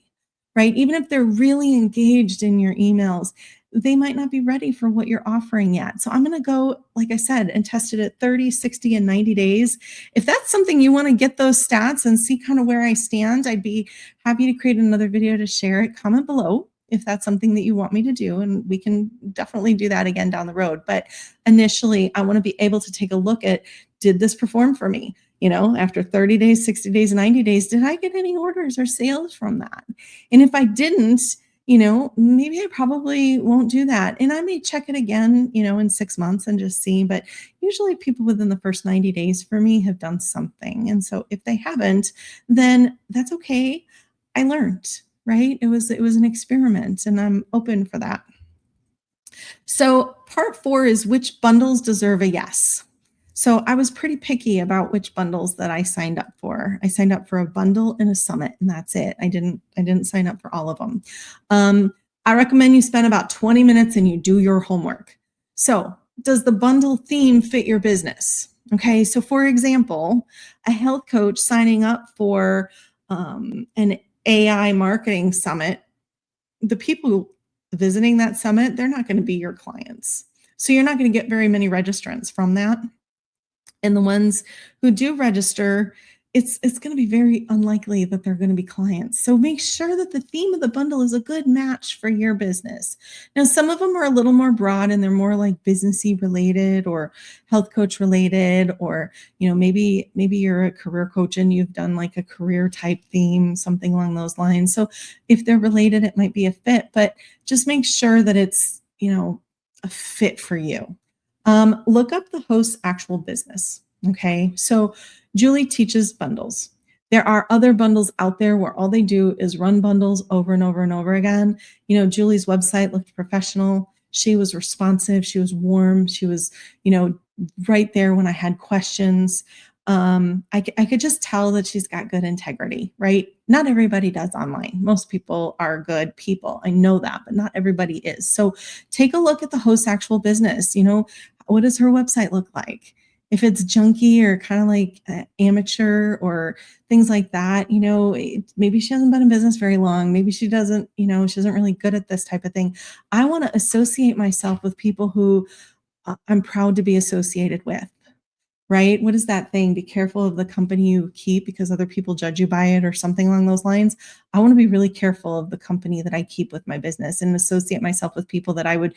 right? Even if they're really engaged in your emails, they might not be ready for what you're offering yet. So I'm going to go, like I said, and test it at 30, 60, and 90 days. If that's something you want to get those stats and see kind of where I stand, I'd be happy to create another video to share it. Comment below if that's something that you want me to do, and we can definitely do that again down the road. But initially, I want to be able to take a look at, did this perform for me? After 30 days, 60 days, 90 days, did I get any orders or sales from that? And if I didn't, maybe I probably won't do that. And I may check it again, in 6 months and just see. But usually people within the first 90 days for me have done something. And so if they haven't, then that's okay. I learned, right? It was an experiment, and I'm open for that. So part 4 is which bundles deserve a yes. So I was pretty picky about which bundles that I signed up for. I signed up for a bundle and a summit, and that's it. I didn't sign up for all of them. I recommend you spend about 20 minutes and you do your homework. So does the bundle theme fit your business? Okay, so for example, a health coach signing up for an AI marketing summit, the people visiting that summit, they're not going to be your clients. So you're not going to get very many registrants from that. And the ones who do register, it's going to be very unlikely that they're going to be clients. So make sure that the theme of the bundle is a good match for your business. Now, some of them are a little more broad and they're more like businessy related or health coach related, or maybe you're a career coach and you've done like a career type theme, something along those lines. So if they're related, it might be a fit, but just make sure that it's a fit for you. Look up the host's actual business. Okay. So Julie teaches bundles. There are other bundles out there where all they do is run bundles over and over and over again. Julie's website looked professional. She was responsive. She was warm. She was, right there when I had questions. I could just tell that she's got good integrity, right? Not everybody does online. Most people are good people. I know that, but not everybody is. So take a look at the host's actual business. What does her website look like? If it's junky or kind of like amateur or things like that, maybe she hasn't been in business very long. Maybe she doesn't, she isn't really good at this type of thing. I want to associate myself with people who I'm proud to be associated with. Right? What is that thing? Be careful of the company you keep because other people judge you by it or something along those lines. I want to be really careful of the company that I keep with my business and associate myself with people that I would,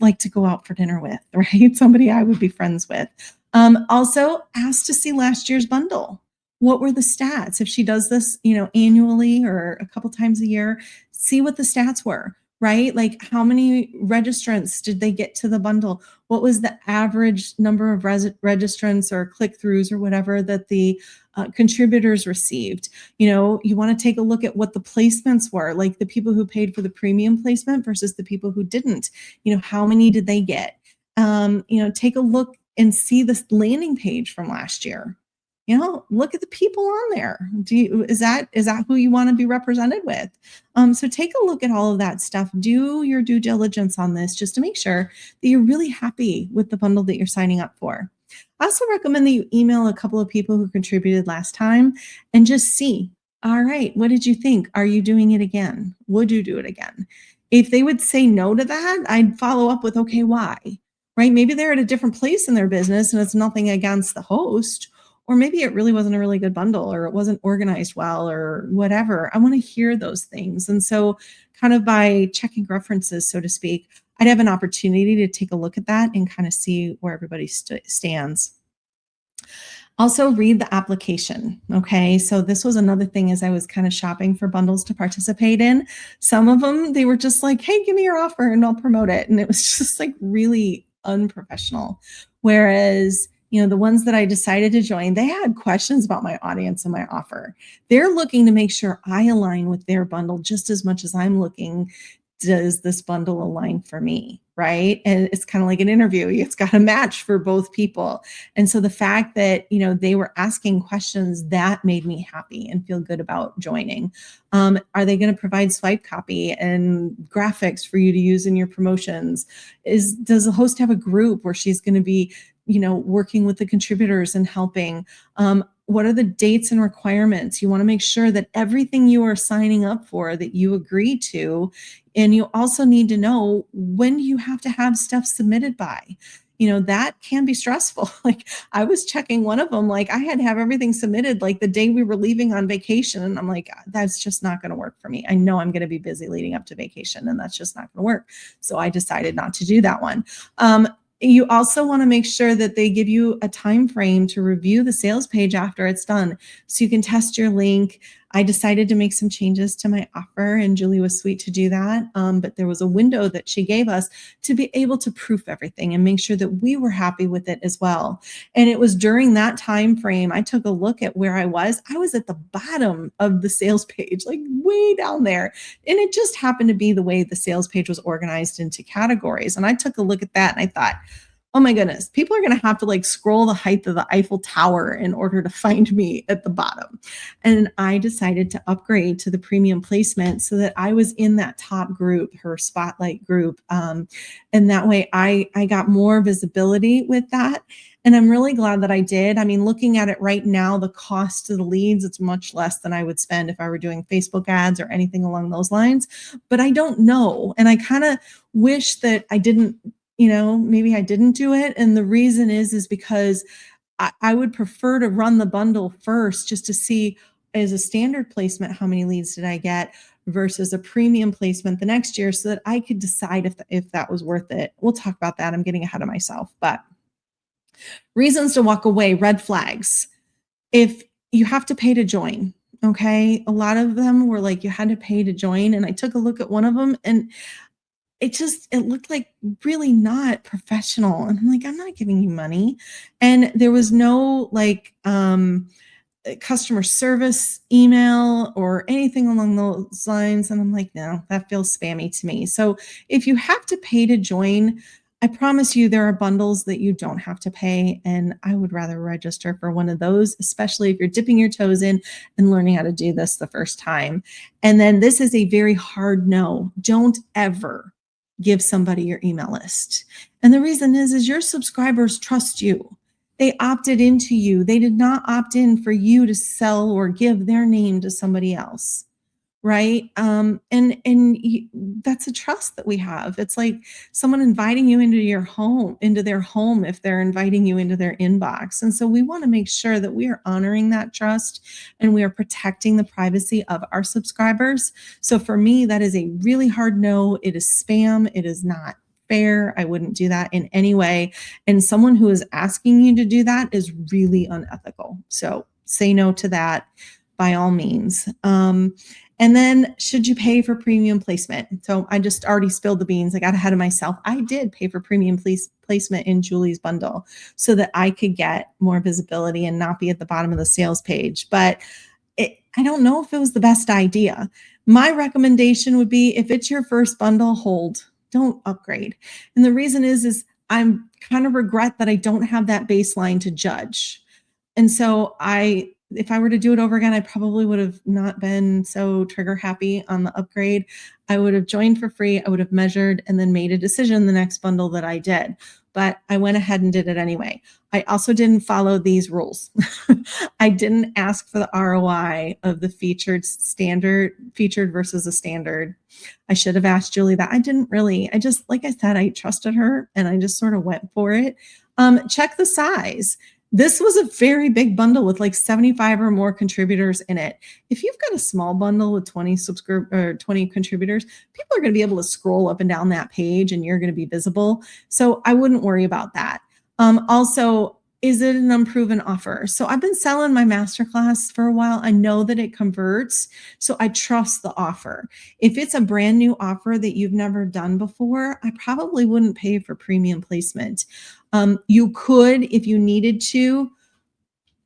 like to go out for dinner with, right? Somebody I would be friends with. Also ask to see last year's bundle. What were the stats? If she does this, annually or a couple times a year, see what the stats were. Right? Like how many registrants did they get to the bundle? What was the average number of registrants or click-throughs or whatever that the contributors received? You want to take a look at what the placements were, like the people who paid for the premium placement versus the people who didn't. How many did they get? Take a look and see this landing page from last year. Look at the people on there. Is that who you want to be represented with? So take a look at all of that stuff. Do your due diligence on this just to make sure that you're really happy with the bundle that you're signing up for. I also recommend that you email a couple of people who contributed last time and just see, all right, what did you think? Are you doing it again? Would you do it again? If they would say no to that, I'd follow up with, okay, why? Right? Maybe they're at a different place in their business and it's nothing against the host. Or maybe it really wasn't a really good bundle or it wasn't organized well or whatever. I want to hear those things. And so kind of by checking references, so to speak, I'd have an opportunity to take a look at that and kind of see where everybody stands. Also read the application. Okay. So this was another thing as I was kind of shopping for bundles to participate in. Some of them, they were just like, hey, give me your offer and I'll promote it. And it was just like really unprofessional. Whereas the ones that I decided to join, they had questions about my audience and my offer. They're looking to make sure I align with their bundle just as much as I'm looking, does this bundle align for me, right? And it's kind of like an interview. It's got a match for both people. And so the fact that, they were asking questions, that made me happy and feel good about joining. Are they going to provide swipe copy and graphics for you to use in your promotions? Does the host have a group where she's going to be working with the contributors and helping? What are the dates and requirements? You want to make sure that everything you are signing up for that you agree to, and you also need to know when you have to have stuff submitted by. That can be stressful. Like I was checking one of them, like I had to have everything submitted like the day we were leaving on vacation. And I'm like, that's just not going to work for me. I know I'm going to be busy leading up to vacation and that's just not going to work. So I decided not to do that one. You also want to make sure that they give you a time frame to review the sales page after it's done so you can test your link. I decided to make some changes to my offer and Julie was sweet to do that. But there was a window that she gave us to be able to proof everything and make sure that we were happy with it as well. And it was during that time frame, I took a look at where I was. I was at the bottom of the sales page, like way down there. And it just happened to be the way the sales page was organized into categories. And I took a look at that and I thought, Oh my goodness, people are going to have to like scroll the height of the Eiffel Tower in order to find me at the bottom. And I decided to upgrade to the premium placement so that I was in that top group, her spotlight group. And that way I got more visibility with that. And I'm really glad that I did. I mean, looking at it right now, the cost of the leads, it's much less than I would spend if I were doing Facebook ads or anything along those lines. But I don't know. And I kind of wish that I didn't, maybe I didn't do it. And the reason is because I would prefer to run the bundle first just to see as a standard placement, how many leads did I get versus a premium placement the next year so that I could decide if that was worth it. We'll talk about that. I'm getting ahead of myself, but reasons to walk away, red flags. If you have to pay to join, okay? A lot of them were like you had to pay to join. And I took a look at one of them and it looked like really not professional. And I'm like, I'm not giving you money. And there was no like customer service email or anything along those lines. And I'm like, no, that feels spammy to me. So if you have to pay to join, I promise you there are bundles that you don't have to pay. And I would rather register for one of those, especially if you're dipping your toes in and learning how to do this the first time. And then this is a very hard no. Don't ever give somebody your email list. And the reason is your subscribers trust you. They opted into you. They did not opt in for you to sell or give their name to somebody else. Right. That's a trust that we have. It's like someone inviting you into their home, if they're inviting you into their inbox. And so we want to make sure that we are honoring that trust and we are protecting the privacy of our subscribers. So for me, that is a really hard no. It is spam. It is not fair. I wouldn't do that in any way. And someone who is asking you to do that is really unethical. So say no to that by all means. And then should you pay for premium placement? So I just already spilled the beans. I got ahead of myself. I did pay for premium placement in Julie's bundle so that I could get more visibility and not be at the bottom of the sales page. But I don't know if it was the best idea. My recommendation would be if it's your first bundle, hold, don't upgrade. And the reason is I'm kind of regret that I don't have that baseline to judge. And so if I were to do it over again, I probably would have not been so trigger happy on the upgrade. I would have joined for free. I would have measured and then made a decision the next bundle that I did. But I went ahead and did it anyway. I also didn't follow these rules. I didn't ask for the ROI of the featured versus a standard. I should have asked Julie that. I didn't really. I just, like I said, I trusted her and I just sort of went for it. Check the size. This was a very big bundle with like 75 or more contributors in it. If you've got a small bundle with 20 contributors, people are going to be able to scroll up and down that page and you're going to be visible. So I wouldn't worry about that. Also, is it an unproven offer? So I've been selling my masterclass for a while. I know that it converts. So I trust the offer. If it's a brand new offer that you've never done before, I probably wouldn't pay for premium placement. You could, if you needed to,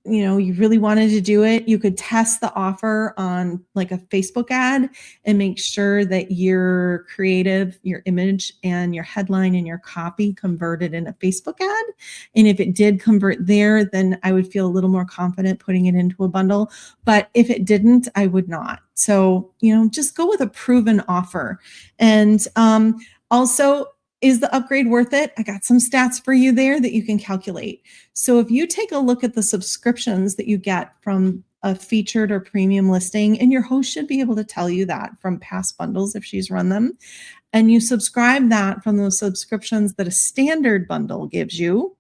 you really wanted to do it, you could test the offer on like a Facebook ad and make sure that your creative, your image and your headline and your copy converted in a Facebook ad. And if it did convert there, then I would feel a little more confident putting it into a bundle. But if it didn't, I would not. So, just go with a proven offer. And also, is the upgrade worth it? I got some stats for you there that you can calculate. So if you take a look at the subscriptions that you get from a featured or premium listing, and your host should be able to tell you that from past bundles if she's run them, and you subscribe that from those subscriptions that a standard bundle gives you,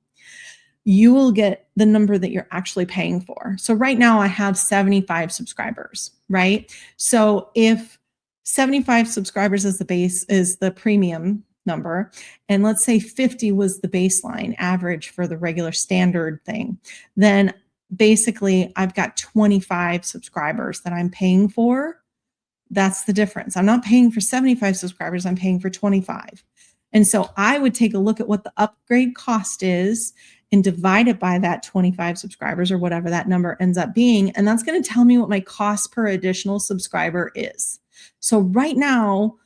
you will get the number that you're actually paying for. So right now I have 75 subscribers, right? So if 75 subscribers is the base, is the premium number, and let's say 50 was the baseline average for the regular standard thing, then basically I've got 25 subscribers that I'm paying for. That's the difference. I'm not paying for 75 subscribers, I'm paying for 25. And so I would take a look at what the upgrade cost is and divide it by that 25 subscribers or whatever that number ends up being. And that's going to tell me what my cost per additional subscriber is. So right now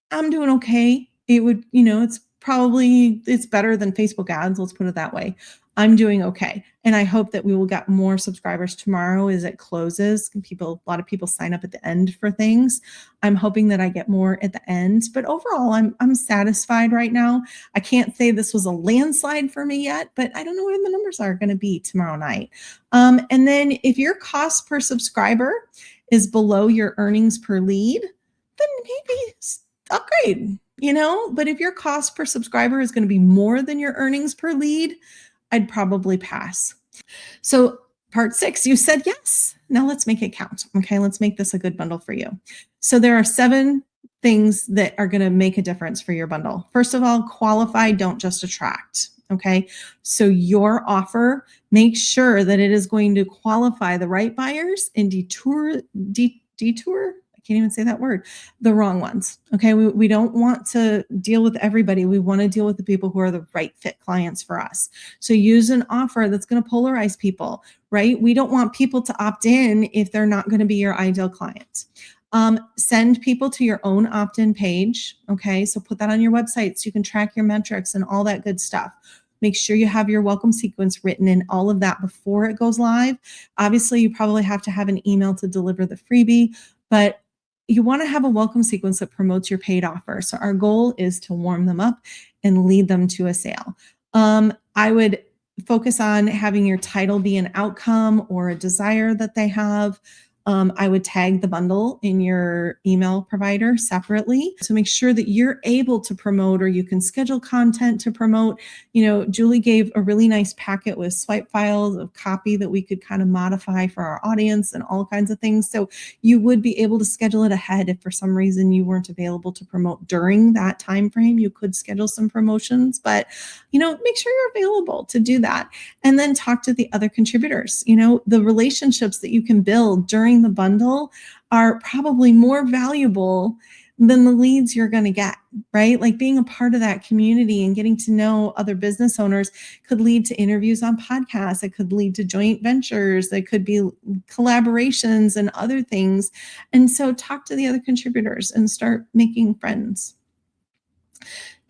I'm doing okay. It would, it's probably, it's better than Facebook ads. Let's put it that way. I'm doing okay. And I hope that we will get more subscribers tomorrow as it closes. A lot of people sign up at the end for things. I'm hoping that I get more at the end, but overall, I'm satisfied right now. I can't say this was a landslide for me yet, but I don't know what the numbers are going to be tomorrow night. And then if your cost per subscriber is below your earnings per lead, then maybe upgrade, but if your cost per subscriber is going to be more than your earnings per lead, I'd probably pass. So part 6, you said yes. Now let's make it count. Okay, let's make this a good bundle for you. So there are 7 things that are going to make a difference for your bundle. First of all, qualify, don't just attract. Okay, so your offer, make sure that it is going to qualify the right buyers and detour, I can't even say that word, the wrong ones. Okay, we don't want to deal with everybody. We want to deal with the people who are the right fit clients for us. So use an offer that's going to polarize people, right? We don't want people to opt in if they're not going to be your ideal client. Send people to your own opt-in page. Okay, so put that on your website so you can track your metrics and all that good stuff. Make sure you have your welcome sequence written in all of that before it goes live. Obviously, you probably have to have an email to deliver the freebie, but you want to have a welcome sequence that promotes your paid offer. So our goal is to warm them up and lead them to a sale. I would focus on having your title be an outcome or a desire that they have. I would tag the bundle in your email provider separately. So make sure that you're able to promote, or you can schedule content to promote. Julie gave a really nice packet with swipe files of copy that we could kind of modify for our audience and all kinds of things. So you would be able to schedule it ahead. If for some reason you weren't available to promote during that time frame, you could schedule some promotions, but make sure you're available to do that. And then talk to the other contributors. The relationships that you can build during the bundle are probably more valuable than the leads you're going to get, right? Like being a part of that community and getting to know other business owners could lead to interviews on podcasts. It could lead to joint ventures. It could be collaborations and other things. And so talk to the other contributors and start making friends.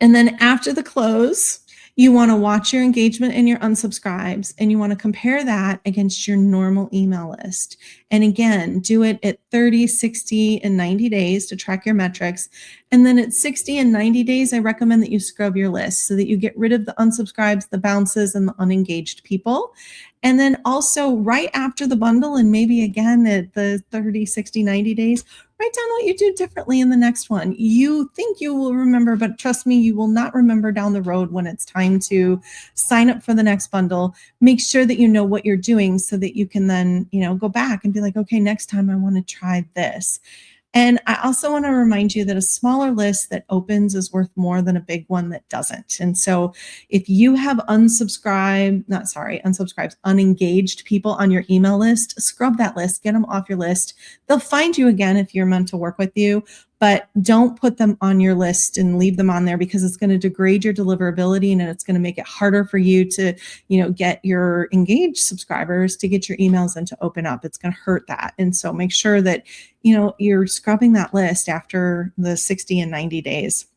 And then after the close, you want to watch your engagement and your unsubscribes, and you want to compare that against your normal email list. And again, do it at 30, 60, and 90 days to track your metrics. And then at 60 and 90 days, I recommend that you scrub your list so that you get rid of the unsubscribes, the bounces, and the unengaged people. And then also right after the bundle, and maybe again at the 30, 60, 90 days, write down what you do differently in the next one. You think you will remember, but trust me, you will not remember down the road when it's time to sign up for the next bundle. Make sure that you know what you're doing so that you can then, go back and be like, okay, next time I want to try this. And I also want to remind you that a smaller list that opens is worth more than a big one that doesn't. And so if you have unengaged people on your email list, scrub that list, get them off your list. They'll find you again if you're meant to work with you, but don't put them on your list and leave them on there, because it's going to degrade your deliverability and it's going to make it harder for you to, get your engaged subscribers to get your emails and to open up. It's going to hurt that. And so make sure that, you're scrubbing that list after the 60 and 90 days.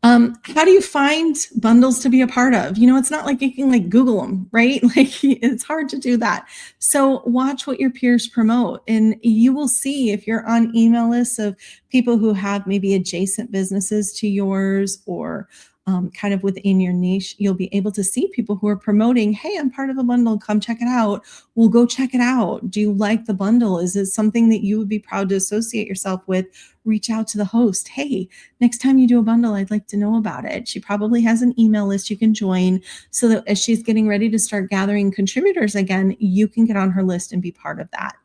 How do you find bundles to be a part of? It's not like you can Google them, right? It's hard to do that. So watch what your peers promote, and you will see if you're on email lists of people who have maybe adjacent businesses to yours, or kind of within your niche, you'll be able to see people who are promoting, hey, I'm part of a bundle, come check it out. Well, go check it out. Do you like the bundle? Is it something that you would be proud to associate yourself with? Reach out to the host. Hey, next time you do a bundle, I'd like to know about it. She probably has an email list you can join, so that as she's getting ready to start gathering contributors again, you can get on her list and be part of that.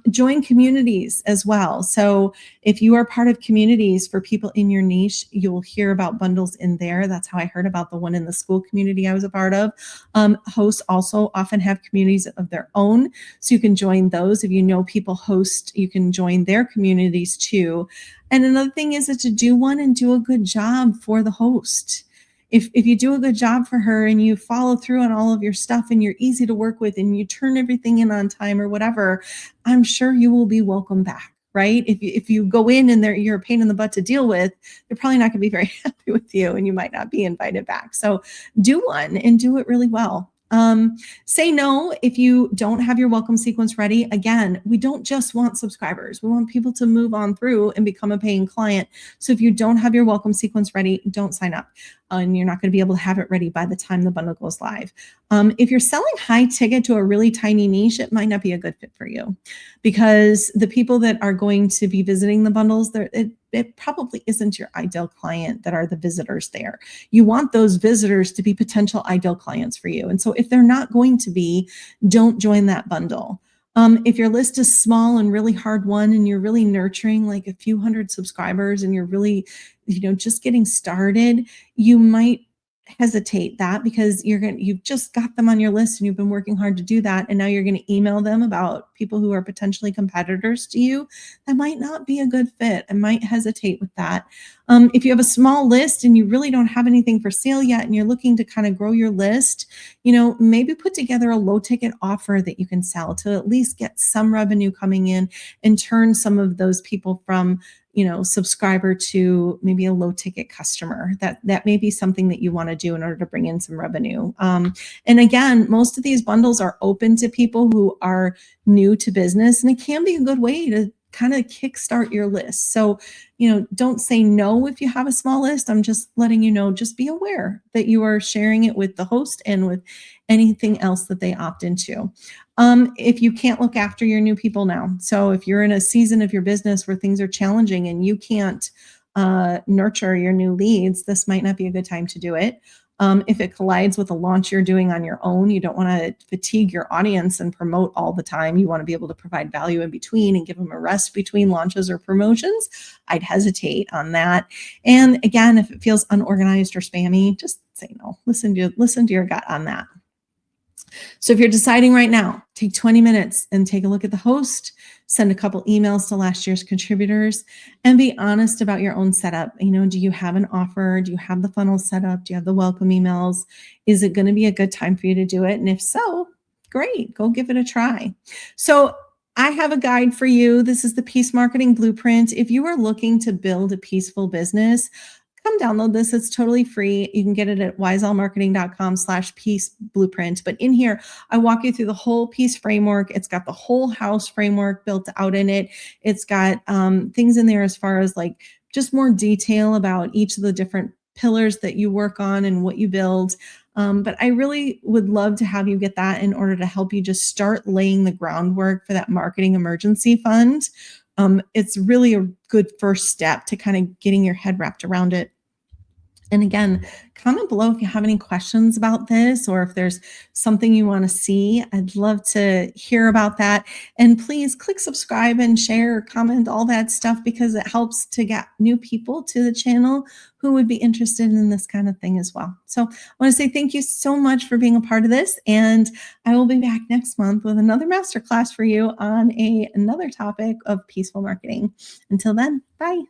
Join communities as well. So if you are part of communities for people in your niche, you'll hear about bundles in there. That's how I heard about the one in the school community I was a part of. Hosts also often have communities of their own, so you can join those. If you know people host, you can join their communities too. And another thing is to do one and do a good job for the host. If you do a good job for her and you follow through on all of your stuff and you're easy to work with and you turn everything in on time or whatever, I'm sure you will be welcome back, right? If you go in and you're a pain in the butt to deal with, they're probably not going to be very happy with you and you might not be invited back. So do one and do it really well. Say no if you don't have your welcome sequence ready. Again, we don't just want subscribers. We want people to move on through and become a paying client. So if you don't have your welcome sequence ready, don't sign up. And you're not going to be able to have it ready by the time the bundle goes live. If you're selling high ticket to a really tiny niche, it might not be a good fit for you because the people that are going to be visiting the bundles, it probably isn't your ideal client that are the visitors there. You want those visitors to be potential ideal clients for you. And so if they're not going to be, don't join that bundle. If your list is small and really hard won and you're really nurturing like a few hundred subscribers and you're really, just getting started, you might hesitate that because you've just got them on your list and you've been working hard to do that. And now you're going to email them about people who are potentially competitors to you. That might not be a good fit. I might hesitate with that. If you have a small list and you really don't have anything for sale yet and you're looking to kind of grow your list, maybe put together a low ticket offer that you can sell to at least get some revenue coming in and turn some of those people from subscriber to maybe a low ticket customer. That may be something that you want to do in order to bring in some revenue. And again, most of these bundles are open to people who are new to business, and it can be a good way to kind of kickstart your list. So, don't say no if you have a small list. I'm just letting you know, just be aware that you are sharing it with the host and with anything else that they opt into. If you can't look after your new people now, so if you're in a season of your business where things are challenging and you can't nurture your new leads, this might not be a good time to do it. If it collides with a launch you're doing on your own, you don't want to fatigue your audience and promote all the time. You want to be able to provide value in between and give them a rest between launches or promotions. I'd hesitate on that. And again, if it feels unorganized or spammy, just say no. Listen to your gut on that. So if you're deciding right now, take 20 minutes and take a look at the host, send a couple emails to last year's contributors, and be honest about your own setup. Do you have an offer? Do you have the funnel set up? Do you have the welcome emails? Is it going to be a good time for you to do it? And if so, great, go give it a try. So I have a guide for you. This is the Peace Marketing Blueprint. If you are looking to build a peaceful business, come download this. It's totally free. You can get it at wiseallmarketing.com/peace blueprint. But in here, I walk you through the whole peace framework. It's got the whole house framework built out in it. It's got things in there as far as like just more detail about each of the different pillars that you work on and what you build. But I really would love to have you get that in order to help you just start laying the groundwork for that marketing emergency fund. It's really a good first step to kind of getting your head wrapped around it. And again, comment below if you have any questions about this or if there's something you want to see. I'd love to hear about that. And please click subscribe and share, comment, all that stuff, because it helps to get new people to the channel who would be interested in this kind of thing as well. So I want to say thank you so much for being a part of this. And I will be back next month with another masterclass for you on another topic of peaceful marketing. Until then, bye.